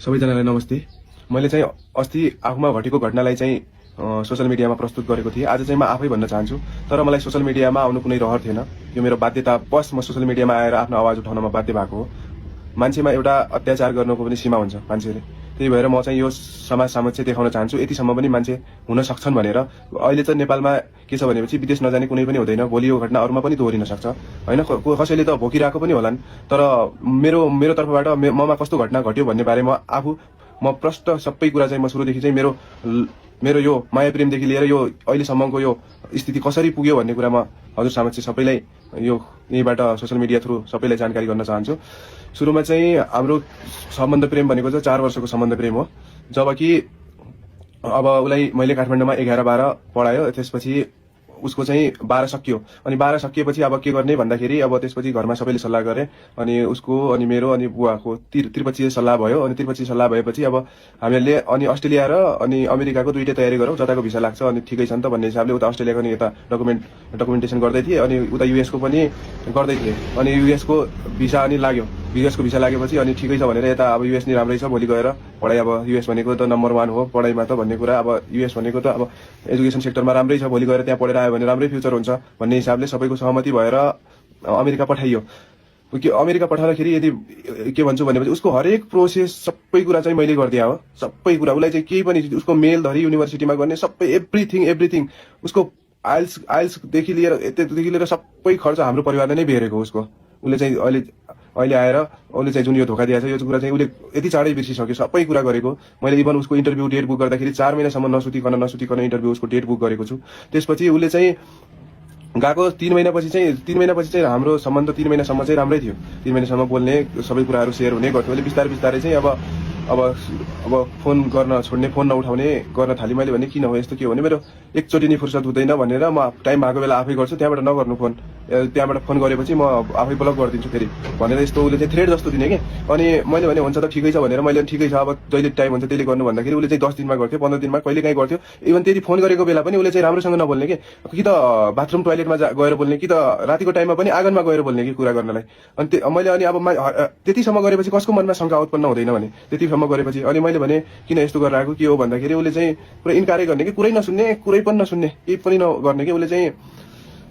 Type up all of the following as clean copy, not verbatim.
सबैजनालाई नमस्ते। मैले चाहिँ अस्ति आफूमा घटेको घटनालाई चाहिँ सोशल मिडियामा प्रस्तुत गरेको थिएँ। आज चाहिँ म आफै भन्न चाहन्छु, तर मलाई सोशल मिडियामा आउनु कुनै रहर थिएन। यो मेरो बाध्यतावश म सोशल मिडियामा आएर आफ्नो आवाज उठाउनमा बाध्य भएको हो। मान्छेमा एउटा अत्याचार गर्नको पनि सीमा हुन्छ मान्छेले। त्यही भएर म चाहिँ यो समाज समक्ष देखाउन चाहन्छु, यतिसम्म पनि मान्छे हुन सक्छन् भनेर। अहिले चाहिँ नेपालमा के छ भनेपछि विदेश नजाने कुनै पनि हुँदैन। भोलि यो घटना अरूमा पनि दोहोरिन सक्छ हैन। कसैले त भोकिरहेको पनि होलान्, तर मेरो तर्फबाट ममा कस्तो घटना घट्यो भन्ने बारेमा म प्रष्ट सबै कुरा चाहिँ म सुरुदेखि चाहिँ मेरो यो माया प्रेमदेखि लिएर यो अहिलेसम्मको यो स्थिति कसरी पुग्यो भन्ने कुरा म हजुर समक्ष सबैलाई यो यहीबाट सोशल मिडिया थ्रु सबैलाई जानकारी गर्न चाहन्छु। सुरुमा चाहिँ हाम्रो सम्बन्ध प्रेम भनेको चाहिँ 4 वर्षको सम्बन्ध प्रेम हो। जबकि अब उसलाई मैले काठमाडौँमा 11-12 पढायो, त्यसपछि उसको चाहिँ 12 सकियो। अनि 12 सकिएपछि अब के गर्ने भन्दाखेरि अब त्यसपछि घरमा सबैले सल्लाह गरे, अनि उसको अनि मेरो अनि बुवाको त्रिपक्षीय सल्लाह भयो। अनि त्रिपक्षीय सल्लाह भएपछि अब हामीले अनि अस्ट्रेलिया र अनि अमेरिकाको दुईटै तयारी गरौँ, जताको भिसा लाग्छ अनि ठिकै छ नि त भन्ने हिसाबले उता अस्ट्रेलियाको नि यता डकुमेन्टेसन गर्दै थिए, अनि उता युएसको पनि गर्दै थिए। अनि युएसको भिसा अनि लाग्यो। युएसको भिसा लागेपछि अनि ठिकै छ भनेर यता अब युएस नि राम्रै छ, भोलि गएर पढाइ अब युएस भनेको त नम्बर 1 हो पढाइमा त भन्ने कुरा। अब युएस भनेको त अब एजुकेसन सेक्टरमा राम्रै छ, भोलि गएर त्यहाँ पढेर आयो भने राम्रै फ्युचर हुन्छ भन्ने हिसाबले सबैको सहमति भएर अमेरिका पठाइयो। अमेरिका पठाउँदाखेरि यदि के भन्छु भनेपछि उसको हरेक प्रोसेस सबै कुरा चाहिँ मैले गरिदिए हो। सबै कुरा उसलाई चाहिँ केही पनि उसको मेल धरी युनिभर्सिटीमा गर्ने सबै एभ्रिथिङ उसको आइल्सदेखि लिएर सबै खर्च हाम्रो परिवारले नै बेहोरेको। उसको उसले चाहिँ अहिले आएर उसले चाहिँ जुन यो धोका दिएको छ यो कुरा चाहिँ उसले यति चाँडै बिर्सिसक्यो। सबै कुरा गरेको मैले इभन उसको इन्टरभ्यू डेट बुक गर्दाखेरि 4 महिनासम्म नसुतिकन इन्टरभ्यू उसको डेट बुक गरेको छु। त्यसपछि उसले चाहिँ गएको 3 महिनापछि चाहिँ हाम्रो सम्बन्ध 3 महिनासम्म चाहिँ राम्रै थियो। 3 महिनासम्म बोल्ने सबै कुराहरू सेयर हुने गर्थ्यो। मैले बिस्तारै चाहिँ अब फोन गर्न छोड्ने, फोन नउठाउने गर्न थालेँ। मैले भने किन हो यस्तो के हो भने मेरो एकचोटि नि फुर्सद हुँदैन भनेर म टाइम भएको बेला आफै गर्छु, त्यहाँबाट नगर्नु फोन, त्यहाँबाट फोन गरेपछि म आफै ब्लक गरिदिन्छु फेरि भनेर यस्तो उसले चाहिँ थ्रेड जस्तो दिने कि। अनि मैले भने हुन्छ त ठिकै छ भनेर मैले ठिकै छ अब जहिले टाइम हुन्छ त्यसले गर्नु भन्दाखेरि उसले चाहिँ 10 दिनमा गर्थ्यो, 15 दिनमा कहिले काहीँ गर्थ्यो। इभन त्यति फोन गरेको बेला पनि उसले चाहिँ राम्रोसँग नबोल्ने कि त बाथरुम टोयलेटमा गएर बोल्ने, कि त रातिको टाइममा पनि आँगनमा गएर बोल्ने कि कुरा गर्नलाई। अनि मैले अनि अब त्यतिसम्म गरेपछि कसको मनमा शंका उत्पन्न हुँदैन भने त्यतिसम्म गरेपछि। अनि मैले भने किन यस्तो गरेर आएको के हो भन्दाखेरि उसले चाहिँ पुरै इन्कारै गर्ने कि कुरै नसुन्ने, कुरै पनि नसुन्ने, केही पनि नगर्ने कि उसले चाहिँ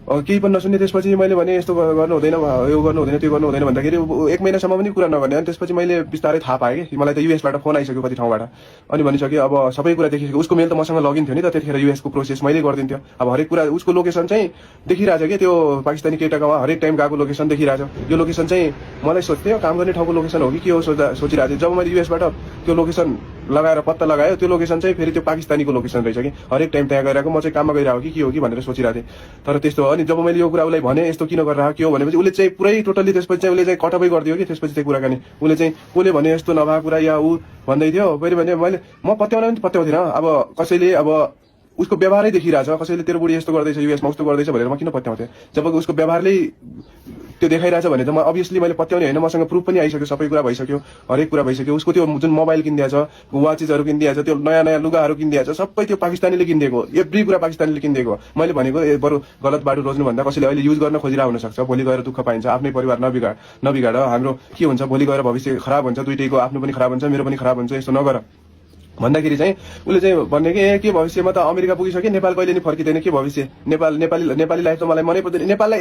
केही पनि नसुन्ने। त्यसपछि मैले भने यस्तो गर्नु हुँदैन, यो गर्नु हुँदैन, त्यो गर्नु हुँदैन भन्दाखेरि 1 महिनासम्म पनि कुरा नगर्ने। अनि त्यसपछि मैले बिस्तारै थाहा पाएँ कि मलाई त युएसबाट फोन आइसक्यो कति ठाउँबाट। अनि भनिसक्यो अब सबै कुरा देखिसक्यो। उसको मेल त मसँग लगइन थियो नि त, त्यतिखेर युएसको प्रोसेस मैले गरिदिन्थ्यो। अब हरेक कुरा उसको लोकेसन चाहिँ देखिरहेछ कि त्यो पाकिस्तानी केटाकोमा हरेक टाइम गएको लोकेसन देखिरहेछ। यो लोकेसन चाहिँ मलाई सोध्थ्यो काम गर्ने ठाउँको लोकेसन हो कि के हो सोचिरहेको थिएँ। जब मैले युएसबाट त्यो लोकेसन लगाएर पत्ता लगायो, त्यो लोकेसन चाहिँ फेरि त्यो पाकिस्तानीको लोकेसन रहेछ कि हरेक टाइम त्यहाँ गइरहेको, म चाहिँ काममा गइरहेको कि के हो कि भनेर सोचिरहेको थिएँ। तर त्यस्तो अनि जब मैले यो कुरा उसलाई भने यस्तो किन गरिरहेको के हो भनेपछि उसले चाहिँ पुरै टोटल्ली त्यसपछि चाहिँ उसले चाहिँ कटअपै गरिदियो कि त्यसपछि चाहिँ कुराकानी उसले चाहिँ कसले भने यस्तो नभएको कुरा या ऊ भन्दै थियो। फेरि भने म पत्याउन पनि पत्याउँदिनँ। अब कसैले अब उसको व्यवहारै देखिरहेछ, कसैले तेरो बुढी यस्तो गर्दैछ युएसमा उस्तो गर्दैछ भनेर म किन पत्याउँथेँ। जब उसको व्यवहारले त्यो देखाइरहेछ भने त म अभियसली मैले पत्याउने होइन, मसँग प्रुफ पनि आइसक्यो, सबै कुरा भइसक्यो, हरेक कुरा भइसक्यो। उसको त्यो जुन मोबाइल किनिदिएछ, वाचेसहरू किनिदिएछ, त्यो नयाँ लुगाहरू किनिदिएछ, सबै त्यो पाकिस्तानीले किनिदिएको, एभ्री कुरा पाकिस्तानीले किनिदिएको। मैले भनेको बरु गलत बाटो रोज्नुभन्दा कसैले अहिले युज गर्न खोजिरहेको हुनसक्छ, भोलि गएर दुःख पाइन्छ। आफ्नै परिवार नबिगाड हाम्रो के हुन्छ, भोलि गएर भविष्य खराब हुन्छ, दुइटैको आफ्नो पनि खराब हुन्छ, मेरो पनि खराब हुन्छ, यस्तो नगर भन्दाखेरि चाहिँ उसले चाहिँ भन्ने कि के भविष्यमा त अमेरिका पुगिसक्यो, नेपाल कहिले नि फर्किँदैन, के भविष्य नेपाली लाइफ त मलाई मनै पर्दैन। नेपाललाई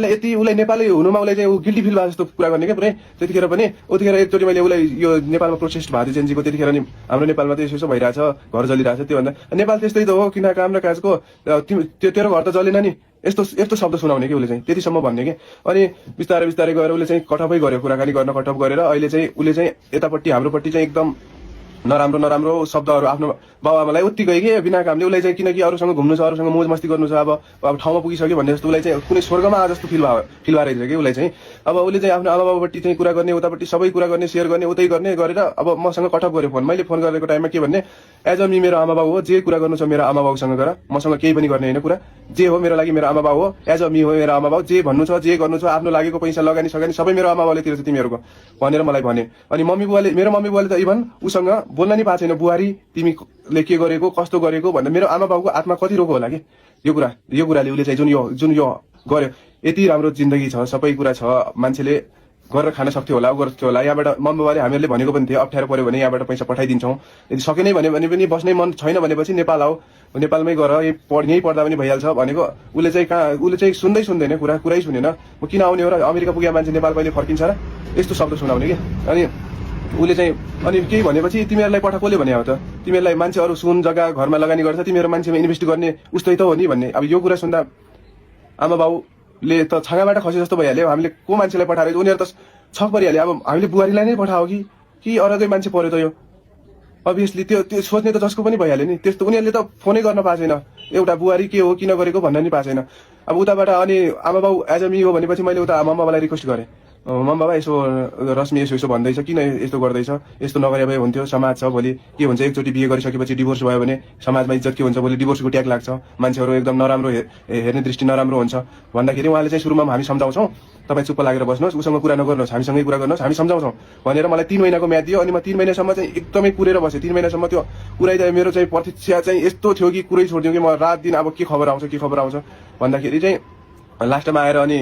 यति उसलाई नेपाली हुनुमा उसलाई चाहिँ गिल्टी फिल भयो जस्तो कुरा गर्ने क्या पुरै। त्यतिखेर पनि उतिखेर एकचोटि मैले उसलाई यो नेपालमा प्रोटेस्ट भएको थियो जेनजीको, त्यतिखेर नि हाम्रो नेपालमा त यसो भइरहेछ, घर जलिरहेछ। त्यो भन्दा नेपाल त्यस्तै त हो, किन काम र काजको तेरो घर त जलेन नि, यस्तो शब्द सुनाउने कि उसले चाहिँ त्यतिसम्म भन्ने कि। अनि बिस्तारै गएर उसले चाहिँ कटअपै गर्यो, कुराकानी गर्न कटअप गरेर अहिले चाहिँ उसले चाहिँ यतापट्टि हाम्रोपट्टि चाहिँ एकदम नराम्रो शब्दहरू आफ्नो बाबुआमालाई उति गयो कि बिना कामले। उसलाई चाहिँ किनकि अरूसँग घुम्नु छ, अरूसँग मोज मस्ती गर्नु छ, अब ठाउँमा पुगिसक्यो भन्ने जस्तो उसलाई चाहिँ कुनै स्वर्गमा आ जस्तो फिल भइरहेछ कि उसलाई चाहिँ। अब उसले चाहिँ आफ्नो आमाबाबुपट्टि चाहिँ कुरा गर्ने, उतापट्टि सबै कुरा गर्ने, सेयर गर्ने, उतै गर्ने गरेर अब मसँग कटअप गर्यो फोन। मैले फोन गरेको टाइममा के भन्ने, एज अ मी मेरो आमाबाबु हो, जे कुरा गर्नु छ मेरो आमाबाबुसँग गर, मसँग केही पनि गर्ने होइन कुरा, जे हो मेरो लागि मेरो आमाबाबु हो, एज अ मी हो मेरो आमाबाबु, जे भन्नु छ जे गर्नु छ, आफ्नो लागेको पैसा लगानी सबै मेरो आमाबाबुले तिर्छ तिमीहरूको भनेर मलाई भने। अनि मेरो मम्मी बुवाले त इभन उसँग बोल्न नि पाएको छैन, बुहारी तिमीले के गरेको कस्तो गरेको भनेर। मेरो आमाबाबुको आत्मा कति रोको होला कि यो कुराले उसले चाहिँ जुन यो गर्यो। यति राम्रो जिन्दगी छ, सबै कुरा छ, मान्छेले गरेर खान सक्थ्यो होला गर्थ्यो होला यहाँबाट मम्मी बाबाले हामीहरूले भनेको पनि थियो अप्ठ्यारो पर्यो भने यहाँबाट पैसा पठाइदिन्छौँ यदि सकेनै भने पनि बस्नै मन छैन भनेपछि नेपाल आऊ नेपालमै गर यहीँ पढ्दा पनि भइहाल्छ भनेको उसले चाहिँ सुन्दैन कुरै सुनेन म किन आउने हो र अमेरिका पुगेको मान्छे नेपाल कहिले फर्किन्छ र यस्तो शब्द सुनाउने कि अनि उसले चाहिँ अनि केही भनेपछि तिमीहरूलाई कसले भने हो त तिमीहरूलाई मान्छे अरू सुन जग्गा घरमा लगानी गर्छ तिमीहरू मान्छेमा इन्भेस्ट गर्ने उस्तै त हो नि भन्ने अब यो कुरा सुन्दा आमा बाउले त छाँगाबाट खसे जस्तो भइहाल्यो हामीले को मान्छेलाई पठाएर उनीहरू त छक परिहाल्यो अब हामीले बुहारीलाई नै पठाओ कि अरूकै मान्छे पर्यो त यो अभियसली त्यो सोच्ने त जसको पनि भइहाल्यो नि त्यस्तो उनीहरूले त फोनै गर्न पाएको छैन एउटा बुहारी के हो किन गरेको भन्न नि पाएको छैन अब उताबाट अनि आमा बाउ एज अ मी हो भनेपछि मैले उता मम्मा बाबालाई रिक्वेस्ट गरेँ मम्मा बाबा यसो रश्मि यसो भन्दैछ किन यस्तो गर्दैछ यस्तो नगरे भए हुन्थ्यो समाज छ भोलि के हुन्छ एकचोटि बिहे गरिसकेपछि डिभोर्स भयो भने समाजमा इज्जत के हुन्छ भोलि डिभोर्सको ट्याग लाग्छ मान्छेहरू एकदम नराम्रो हेर्ने दृष्टि नराम्रो हुन्छ भन्दाखेरि उहाँले चाहिँ सुरुमा हामी सम्झाउँछौँ तपाईँ चुप्प लागेर बस्नुहोस् उसँग कुरा नगर्नुहोस् हामीसँगै कुरा गर्नुहोस् हामी सम्झाउँछौँ भनेर मलाई 3 महिनाको म्याद दियो अनि म 3 महिनासम्म चाहिँ एकदमै कुरेर बसेँ 3 महिनासम्म त्यो कुराइदिए मेरो चाहिँ प्रतीक्षा चाहिँ यस्तो थियो कि कुरै छोडिदिउँ कि म रात दिन अब के खबर आउँछ भन्दाखेरि चाहिँ लास्टमा आएर अनि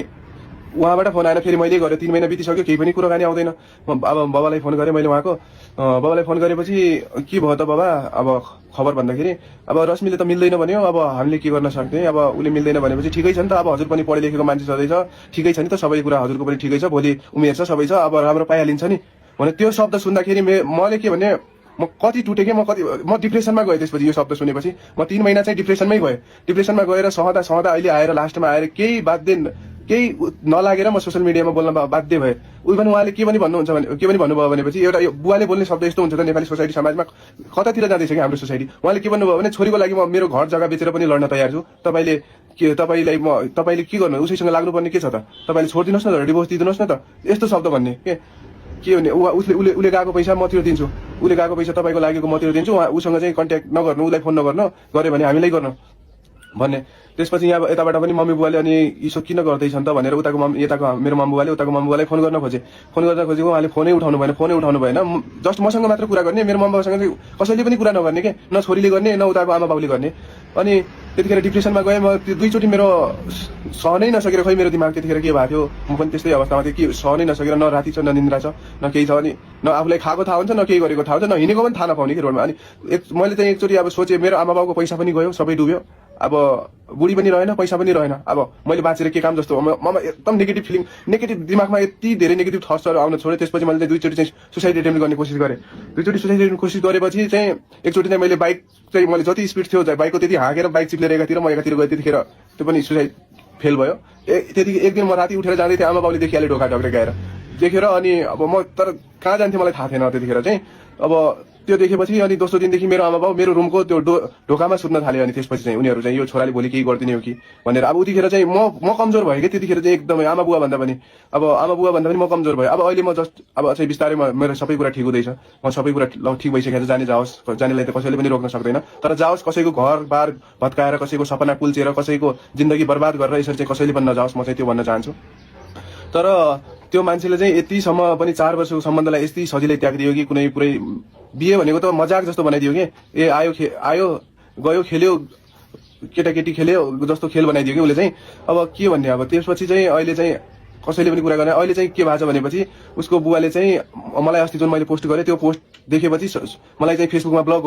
उहाँबाट फोन आएर फेरि मैले गरेँ 3 महिना बितिसक्यो केही पनि कुराकानी आउँदैन अब बाबालाई फोन गरेँ मैले उहाँको बाबालाई फोन गरेपछि के भयो त बाबा अब खबर भन्दाखेरि अब रश्मिले त मिल्दैन भन्यो अब हामीले के गर्न सक्ने अब उसले मिल्दैन भनेपछि ठिकै छ नि त अब हजुर पनि पढे लेखेको मान्छे छँदैछ ठिकै छ नि त सबै कुरा हजुरको पनि ठिकै छ भोलि उमेर छ सबै छ अब राम्रो पाइहालिन्छ नि भने त्यो शब्द सुन्दाखेरि मैले के भने म कति टुटेँ कि म डिप्रेसनमा गएँ त्यसपछि यो शब्द सुनेपछि म 3 महिना चाहिँ डिप्रेसनमै गएँ डिप्रेसनमा गएर सहँदा अहिले आएर लास्टमा आएर केही नलागेर म सोसियल मिडियामा बोल्न बाध्य भएँ पनि उहाँले के पनि भन्नुभयो भनेपछि एउटा यो बुवाले बोल्ने शब्द यस्तो हुन्छ त नेपाली सोसाइटी समाजमा कतातिर जाँदैछ कि हाम्रो सोसाइटी उहाँले के भन्नुभयो भने छोरीको लागि म मेरो घर जग्गा बेचेर पनि लड्न तयार छु तपाईँले के गर्नु उसैसँग लाग्नुपर्ने के छ त तपाईँले छोडिदिनुहोस् न त डिभोर्स दिइदिनुहोस् न त यस्तो शब्द भन्ने के भने उसले गएको पैसा म तिर दिन्छु उसले गएको पैसा तपाईँको लागेको म तिर दिन्छु उसँग चाहिँ कन्ट्याक्ट नगर्नु उसलाई फोन नगर्नु गऱ्यो भने हामीलाई गर्नु भन्ने त्यसपछि यहाँ यताबाट पनि मम्मी बुवाले अनि यसो किन गर्दैछन् त भनेर यताको मेरो मम्मी बुवाले उताको मम्मी बुवालाई फोन गर्न खोजेको उहाँले फोनै उठाउनु भएन जस्ट मसँग मात्र कुरा गर्ने मेरो मम्मी बाबासँग चाहिँ कसैले पनि कुरा नगर्ने के न छोरीले गर्ने न उताको आमा बाउले गर्ने अनि त्यतिखेर डिप्रेसनमा गएँ म त्यो 2 चोटि मेरो सहनै नसकेर खै मेरो दिमाग त्यतिखेर के भएको थियो म पनि त्यस्तै अवस्थामा थिएँ कि सहनै नसकेर न राति छ न निन्द्रा छ न केही छ अनि न आफूलाई खाएको थाहा हुन्छ न केही गरेको थाहा हुन्छ न हिँडेको पनि थाहा नपाउने कि रोडमा अनि मैले चाहिँ एकचोटि अब सोचेँ मेरो आमा बाउको पैसा पनि गयो सबै डुब्यो अब बुढी पनि रहेन पैसा पनि रहेन अब मैले बाँचेर के काम जस्तो ममा एकदम नेगेटिभ दिमागमा यति धेरै नेगेटिभ थट्सहरू आउन छोड्यो त्यसपछि मैले 2 चोटि चाहिँ सुसाइड एटेम्प्ट गर्ने कोसिस गरेँ 2 चोटि सुसाइड एटेम्प्ट कोसिस गरेपछि चाहिँ एकचोटि चाहिँ मैले बाइक चाहिँ मैले जति स्पिड थियो बाइकको त्यति हाँकेर बाइक चिप्लेर एकातिर म एकातिर गएँ त्यतिखेर त्यो पनि सुसाइड फेल भयो त्यति एक दिन म राति उठेर जाँदै थिएँ आमा बाउले देखिहाल्यो ढोका ढक्रे गएर देखेर अनि अब म तर कहाँ जान्थेँ मलाई थाहा थिएन त्यतिखेर चाहिँ अब त्यो देखेपछि अनि दोस्रो दिनदेखि मेरो आमा बाउ मेरो रुमको त्यो ढोकामा सुत्न थाल्यो अनि त्यसपछि चाहिँ उनीहरू चाहिँ यो छोराले भोलि केही गरिदिने हो कि भनेर अब उतिखेर चाहिँ म कमजोर भएँ कि त्यतिखेर चाहिँ एकदमै आमा बुवा भन्दा पनि म कमजोर भएँ अब अहिले म जस्ट अब चाहिँ बिस्तारै मेरो सबै कुरा ठिक हुँदैछ म सबै कुरा ठिक भइसकेको छ जानेलाई त कसैले पनि रोक्न सक्दैन तर जाओस् कसैको घर बार भत्काएर कसैको सपना कुल्चेर कसैको जिन्दगी बर्बाद गरेर यसरी चाहिँ कसैले पनि नजाओस् म चाहिँ त्यो भन्न चाहन्छु तर त्यो मान्छेले चाहिँ यतिसम्म पनि 4 वर्षको सम्बन्धलाई यति सजिलै त्यागिदियो कि कुनै पुरै बिहे भनेको त मजाक जस्तो बनाइदियो कि आयो गयो खेल्यो केटाकेटी खेल्यो जस्तो खेल बनाइदियो कि उसले चाहिँ अब के भन्ने अब त्यसपछि चाहिँ अहिले चाहिँ कसैले पनि कुरा गर्ने अहिले चाहिँ के भएको छ भनेपछि उसको बुवाले चाहिँ मलाई अस्ति जुन मैले पोस्ट गरेँ त्यो पोस्ट देखेपछि मलाई चाहिँ फेसबुकमा ब्लक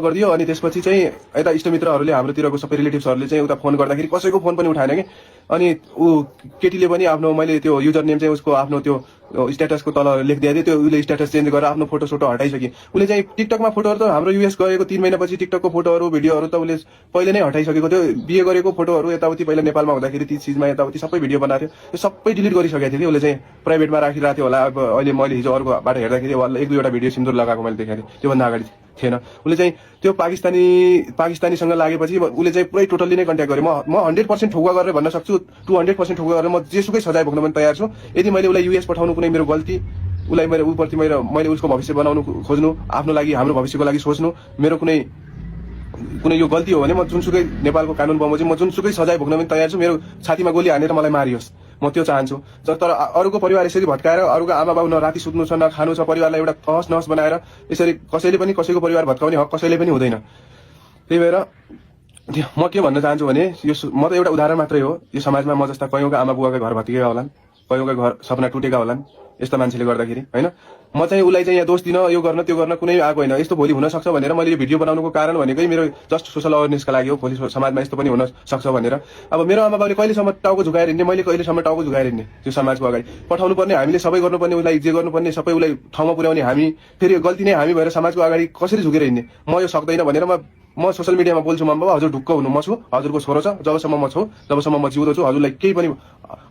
गरिदियो अनि त्यसपछि चाहिँ यता इष्टमित्रहरूले हाम्रोतिरको सबै रिलेटिभ्सहरूले चाहिँ उता फोन गर्दाखेरि कसैको फोन पनि उठाएन कि अनि ऊ केटीले पनि आफ्नो मैले त्यो युजर नेम चाहिँ उसको आफ्नो त्यो स्ट्याटसको तल लेखिदिएको थिएँ त्यो उसले स्ट्याटस चेन्ज गरेर आफ्नो फोटो हटाइसके उसले चाहिँ टिकटकमा फोटोहरू त हाम्रो युएस गएको 3 महिनापछि टिकटकको फोटोहरू भिडियोहरू त उसले पहिले नै हटाइसकेको थियो बिहे गरेको फोटोहरू यताउति पहिला नेपालमा हुँदाखेरि ती चिजमा यताउति सबै भिडियो बनाएको थियो त्यो सबै डिलिट गरिसकेको थियो कि उसले चाहिँ प्राइभेटमा राखिरहेको थियो होला अब अहिले मैले हिजो अर्कोबाट हेर्दाखेरि एक दुईवटा भिडियो सिन्दुर लगाएको मैले देखाएको थिएँ त्योभन्दा अगाडि थिएन उसले चाहिँ त्यो पाकिस्तानीसँग लागेपछि उसले चाहिँ पुरै टोटल्ली नै कन्ट्याक्ट गरेँ म 100% ठोकुवा गरेर भन्न सक्छु 200% ठोकुवा गरेर म जेसुकै सजाय भोग्न पनि तयार छु यदि मैले उसलाई युएस पठाउनु कुनै मेरो गल्ती उसलाई मेरो उप्रति मैले उसको भविष्य बनाउनु खोज्नु आफ्नो लागि हाम्रो भविष्यको लागि सोच्नु मेरो कुनै यो गल्ती हो भने म जुनसुकै नेपालको कानुन बमोजिम म जुनसुकै सजाय भोग्न पनि तयार छु मेरो छातीमा गोली हानेर मलाई मारियोस् म त्यो चाहन्छु तर अरूको परिवार यसरी भत्काएर अरूको आमा बाउ न राति सुत्नु छ न खानु छ परिवारलाई एउटा तहस नहस बनाएर यसरी कसैले पनि कसैको परिवार भत्काउने हक कसैले पनि हुँदैन त्यही भएर म के भन्न चाहन्छु भने यो म त एउटा उदाहरण मात्रै हो यो समाजमा म जस्ता कयौंका आमा बुवाका घर भत्किएका होलान् कयौँका घर सपना टुटेका होलान् यस्तो मान्छेले गर्दाखेरि होइन। म चाहिँ उसलाई चाहिँ यहाँ दोष दिन यो गर्न त्यो गर्न कुनै आएको होइन। यस्तो भोलि हुन सक्छ भनेर मैले यो भिडियो बनाउनुको कारण भनेकै मेरो जस्ट सोसल अवेरनेसका लागि हो। भोलि समाजमा यस्तो पनि हुन सक्छ भनेर। अब मेरो आमा बाउले कहिलेसम्म टाउको झुकाएर हिँड्ने, मैले कहिलेसम्म टाउको झुकाएर हिँड्ने त्यो समाजको अगाडि। पठाउनु पर्ने हामीले सबै गर्नुपर्ने, उसलाई जे गर्नुपर्ने सबै उसलाई ठाउँमा पुर्याउने हामी, फेरि गल्ती नै हामी भएर समाजको अगाडि कसरी झुकेर हिँड्ने। म यो सक्दैन भनेर म सोसल मिडियामा बोल्छु मम्मा बाबा हजुर ढुक्क हुनु, म छु, हजुरको छोरो छ, जबसम्म म छु, जबसम्म म जिउँदो छु, हजुरलाई केही पनि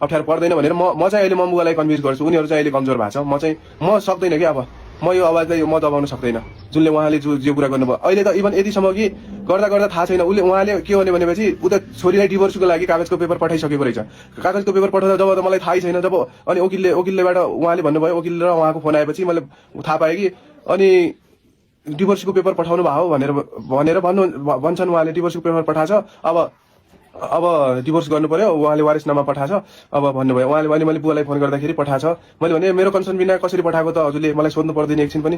अप्ठ्यारो पर्दैन भनेर म चाहिँ अहिले मम्बुवालाई कन्भिन्स गर्छु। उनीहरू चाहिँ अहिले कमजोर भएको छ, म सक्दैन कि अब म यो आवाज चाहिँ म दबाउन सक्दैन। जुनले उहाँले जो कुरा गर्नुभयो अहिले त इभन यतिसम्म कि गर्दा गर्दा थाहा छैन उहाँले के भन्यो भनेपछि उता छोरीलाई डिभोर्सको लागि कागजको पेपर पठाइसकेको रहेछ। कागजको पेपर पठाउँदा जब त मलाई थाहै छैन, जब अनि वकिललेबाट उहाँले भन्नुभयो, वकिल र उहाँको फोन आएपछि मैले थाहा पाएँ कि अनि डिभोर्सको पेपर पठाउनु भयो भनेर भन्छन्। उहाँले डिभोर्सको पेपर पठाएछ, अब डिभोर्स गर्नु पर्यो, उहाँले वारिसनामा पठाएछ अब भन्नुभयो उहाँले। भने मैले बुवालाई फोन गर्दाखेरि पठाएछ, मैले भने मेरो कन्सर्न बिना कसरी पठाएको त, हजुरले मलाई सोध्नु पर्दैन एकछिन पनि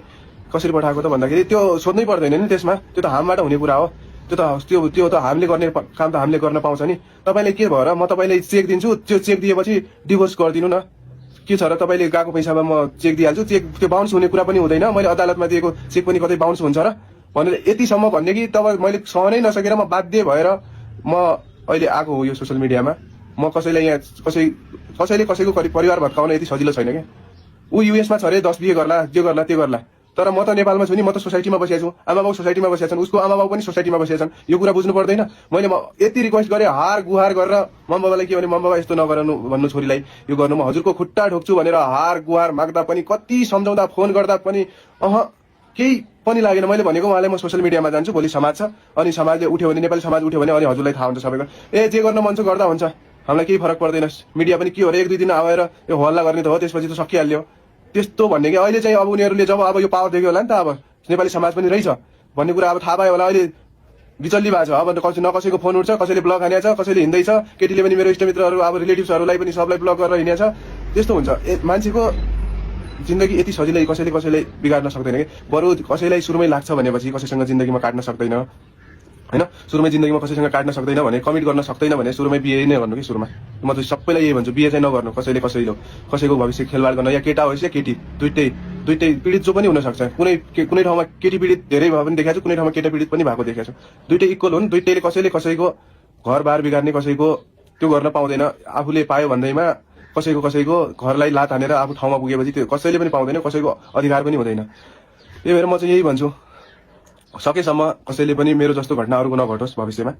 कसरी पठाएको त भन्दाखेरि त्यो सोध्नै पर्दैन नि त्यसमा, त्यो त हामीबाट हुने कुरा हो। त्यो त हामीले गर्ने काम त हामीले गर्न पाउँछ नि। तपाईँले के भएर म तपाईँलाई चेक दिन्छु, त्यो चेक दिएपछि डिभोर्स गरिदिनु न, के छ र तपाईँले गएको पैसामा म चेक दिइहाल्छु, चेक त्यो बााउन्स हुने कुरा पनि हुँदैन, मैले अदालतमा दिएको चेक पनि कतै बााउन्स हुन्छ र भनेर यतिसम्म भन्ने कि तब मैले सहनै नसकेर म बाध्य भएर म अहिले आएको हो यो सोसल मिडियामा। म कसैलाई यहाँ कसैले कसैको परिवार भत्काउन यति सजिलो छैन क्या। ऊ युएसमा छ अरे 10 बिहे गर्ला, जे गर्ला त्यो गर्ला, तर म त नेपालमा छु नि, म त सोसाइटीमा बसेको छु, आमा बाउ सोसाइटीमा बसेका छन्, उसको आमा बाउ पनि सोसाइटीमा बसेका छन्, यो कुरा बुझ्नु पर्दैन। मैले यति रिक्वेस्ट गरेँ, हार गुहार गरेर मम्बाबालाई के भने मम्बाबा यस्तो नगर्नु भन्नु छोरीलाई, यो गर्नु म हजुरको खुट्टा ढोक्छु भनेर हार गुहार माग्दा पनि, कति सम्झाउँदा फोन गर्दा पनि केही पनि लागेन। मैले भनेको उहाँले म सोसल मिडियामा जान्छु, भोलि समाज छ, अनि समाजले उठ्यो भने, नेपाली समाज उठ्यो भने अनि हजुरलाई थाहा हुन्छ सबैको, जे गर्न मन छ गर्दा हुन्छ, हामीलाई केही फरक पर्दैन। मिडिया पनि के हो र 1-2 दिन आएर यो हल्ला गर्ने त हो, त्यसपछि त सकिहाल्यो त्यस्तो भन्ने कि। अहिले चाहिँ अब उनीहरूले जब अब यो पावर देख्यो होला नि त, अब नेपाली समाज पनि रहेछ भन्ने कुरा अब थाहा पायो होला। अहिले बिचल्ली भएको छ, अब न कसैको फोन उठ्छ, कसैले ब्लक हानेको छ, कसैले हिँड्दैछ, केटीले पनि मेरो इष्टमित्रहरू अब रिलेटिभ्सहरूलाई पनि सबलाई ब्लक गरेर हिँडेको छ। त्यस्तो हुन्छ, मान्छेको जिन्दगी यति सजिलै कसैले बिगार्न सक्दैन कि। बरु कसैलाई सुरुमै लाग्छ भनेपछि कसैसँग जिन्दगीमा काट्न सक्दैन होइन, सुरुमै जिन्दगीमा कसैसँग काट्न सक्दैन भने, कमिट गर्न सक्दैन भने सुरुमै बिहे नै गर्नु कि। सुरुमा म त सबैलाई यही भन्छु, बिहे चाहिँ नगर्नु कसैको भविष्य खेलवाड गर्न, या केटा होस् या केटी, दुइटै पीडित जो पनि हुनसक्छ। कुनै ठाउँमा केटी पीडित धेरै भयो पनि देखाएको छु, कुनै ठाउँमा केटा पीडित पनि भएको देखाएको छु। दुइटै इक्वल हुन्, दुइटैले कसैको घरबार बिगार्ने, कसैको त्यो गर्न पाउँदैन। आफूले पायो भन्दैमा कसैको घरलाई लात हानेर आफू ठाउँमा पुगेपछि त्यो कसैले पनि पाउँदैन, कसैको अधिकार पनि हुँदैन। त्यही भएर म चाहिँ यही भन्छु, सकेसम्म कसैले पनि मेरो जस्तो घटना अरूको नघटोस् भविष्यमा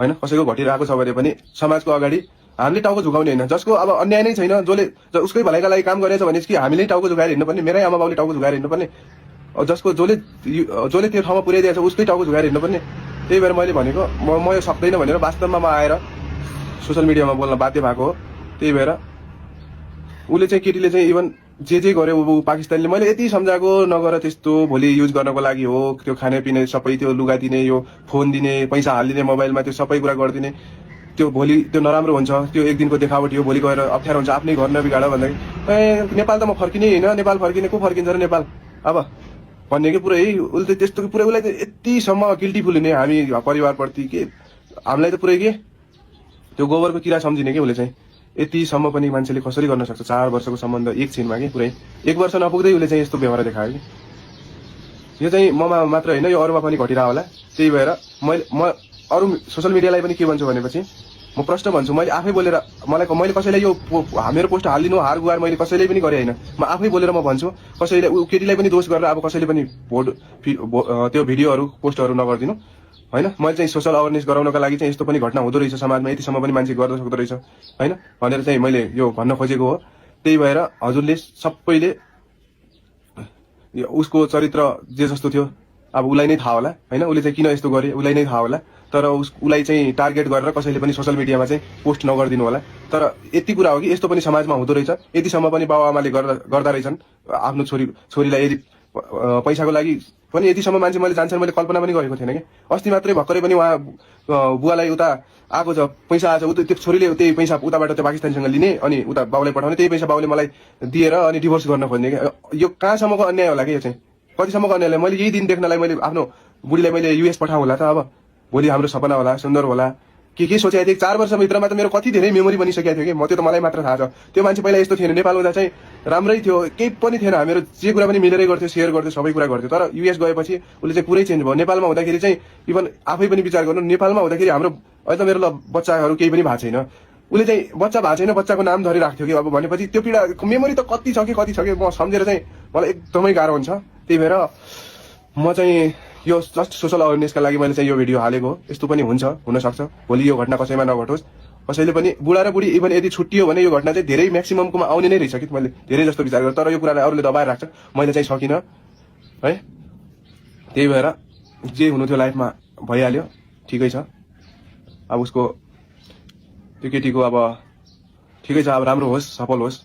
होइन। कसैको घटिरहेको छ भने पनि समाजको अगाडि हामीले टाउको झुकाउने होइन, जसको अब अन्याय नै छैन, जसले उसकै भलाइका लागि काम गरेछ भने कि हामीले टाउको झुकाएर हिँड्नुपर्ने, मेरै आमा बाउले टाउको झुकाएर हिँड्नुपर्ने, जसले त्यो ठाउँमा पुर्याइदिएछ उसकै टाउको झुकाएर हिँड्नुपर्ने। त्यही भएर मैले भनेको म यो सक्दैन भनेर वास्तवमा म आएर सोसल मिडियामा बोल्न बाध्य भएको हो। त्यही भएर उसले चाहिँ, केटीले चाहिँ इभन जे गर्यो ऊ पाकिस्तानले, मैले यति सम्झाएको नगर त्यस्तो, भोलि युज गर्नको लागि हो, त्यो खाने पिने सबै, त्यो लुगा दिने, यो फोन दिने, पैसा हालिदिने मोबाइलमा, त्यो सबै कुरा गरिदिने, त्यो भोलि त्यो नराम्रो हुन्छ, त्यो एक दिनको देखावटी हो, भोलि गएर अप्ठ्यारो हुन्छ, आफ्नै घर नबिगाड भन्दाखेरि नेपाल त म फर्किने होइन, नेपाल फर्किने को फर्किन्छ र नेपाल अब भन्ने कि पुरै उसले त्यस्तो पुरै उसलाई त यतिसम्म गिल्टीफुल हुने हामी परिवारप्रति के, हामीलाई त पुरै के त्यो गोबरको किरा सम्झिने कि उसले चाहिँ। यतिसम्म पनि मान्छेले कसरी गर्न सक्छ, 4 वर्षको सम्बन्ध एकछिनमा कि पुरै 1 वर्ष नपुग्दै उसले चाहिँ यस्तो व्यवहार देखायो कि। यो चाहिँ ममा मात्र होइन, यो अरूमा पनि घटिरह होला। त्यही भएर म अरू सोसल मिडियालाई पनि के भन्छु भनेपछि म प्रश्न भन्छु, मैले आफै बोलेर मैले कसैलाई यो मेरो पोस्ट हालिदिनु हार गुहार मैले कसैले पनि गरे होइन, म आफै बोलेर म भन्छु, कसैले केटीलाई पनि दोष गरेर अब कसैले पनि त्यो भिडियोहरू पोस्टहरू नगरिदिनु होइन। मैले चाहिँ सोसल अवेरनेस गराउनका लागि चाहिँ यस्तो पनि घटना हुँदो रहेछ समाजमा, यतिसम्म पनि मान्छे गर्न सक्दो रहेछ होइन भनेर चाहिँ मैले यो भन्न खोजेको हो। त्यही भएर हजुरले सबैले उसको चरित्र जे जस्तो थियो अब उसलाई नै थाहा होला होइन, उसले चाहिँ किन यस्तो गरे उसलाई नै थाहा होला, तर उसलाई चाहिँ टार्गेट गरेर कसैले पनि सोसल मिडियामा चाहिँ पोस्ट नगरिदिनु होला। तर यति कुरा हो कि यस्तो पनि समाजमा हुँदो रहेछ, यतिसम्म पनि बाबुआमाले गर्दा रहेछन् आफ्नो छोरीलाई यदि पैसाको लागि पनि यतिसम्म मान्छे मैले जान्छन्, मैले कल्पना पनि गरेको थिएन कि। अस्ति मात्रै भर्खरै पनि उहाँ बुवालाई उता आएको छ, पैसा आएको छ, त्यो छोरीले त्यही पैसा उताबाट त्यो पाकिस्तानसँग लिने अनि उता बाउलाई पठाउने, त्यही पैसा बाउले मलाई दिएर अनि डिभोर्स गर्न खोज्ने कि। यो कहाँसम्मको अन्याय होला कि, यो चाहिँ कतिसम्मको अन्याय। मैले यही दिन देख्नलाई मैले आफ्नो बुढीलाई मैले युएस पठाउँ होला त, अब भोलि हाम्रो सपना होला, सुन्दर होला के सोचेको थिएँ 4 वर्षभित्रमा त मेरो कति धेरै मेमोरी बनिसकेको थियो कि म त्यो त मलाई मात्र थाहा छ। त्यो मान्छे पहिला यस्तो थिएन, नेपाल हुँदा चाहिँ राम्रै थियो, केही पनि थिएन, हामीहरू जे कुरा पनि मिलेरै गर्थ्यो, सेयर गर्थ्यो, सबै कुरा गर्थ्यो। तर युएस गएपछि उसले चाहिँ पुरै चेन्ज भयो। नेपालमा हुँदाखेरि चाहिँ इभन आफै पनि विचार गर्नु, नेपालमा हुँदाखेरि हाम्रो अहिले त मेरो ल बच्चाहरू केही पनि भएको छैन, उसले चाहिँ बच्चा भएको छैन, बच्चाको नाम धरिराख्थ्यो कि अब भनेपछि त्यो पीडा मेमोरी त कति छ कि म सम्झेर चाहिँ मलाई एकदमै गाह्रो हुन्छ। त्यही भएर म चाहिँ यो जस्ट सोसल अवेरनेसका लागि मैले चाहिँ यो भिडियो हालेको हो। यस्तो पनि हुन्छ, हुनसक्छ भोलि यो घटना कसैमा नघटोस्, कसैले पनि बुढा र बुढी इभन यदि छुट्टियो भने यो घटना चाहिँ धेरै म्याक्सिममकोमा आउने नै रहेछ कि मैले धेरै जस्तो विचार गरेँ। तर यो कुरालाई अरूले दबाएर राख्छ, मैले चाहिँ सकिनँ है। त्यही भएर जे हुनु थियो लाइफमा भइहाल्यो, ठिकै छ। अब उसको त्यो केटीको अब ठिकै छ, अब राम्रो होस्, सफल होस्,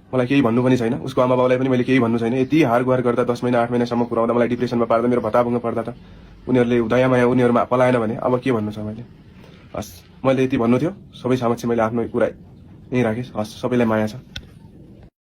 मलाई केही भन्नु पनि छैन। उसको आमा बाउलाई पनि मैले केही भन्नु छैन। यति हार गुहार गर्दा 10 महिना 8 महिनासम्म पुऱ्याउँदा मलाई डिप्रेसनमा पार्दा, मेरो भताभुङ्ग पर्दा त उनीहरूले दयामाया उनीहरूमा पलाएन भने अब के भन्नु छ मैले। हस्, मैले यति भन्नु थियो, सबै समक्ष मैले आफ्नो कुरा यहीँ राखेँ। हस्, सबैलाई माया छ।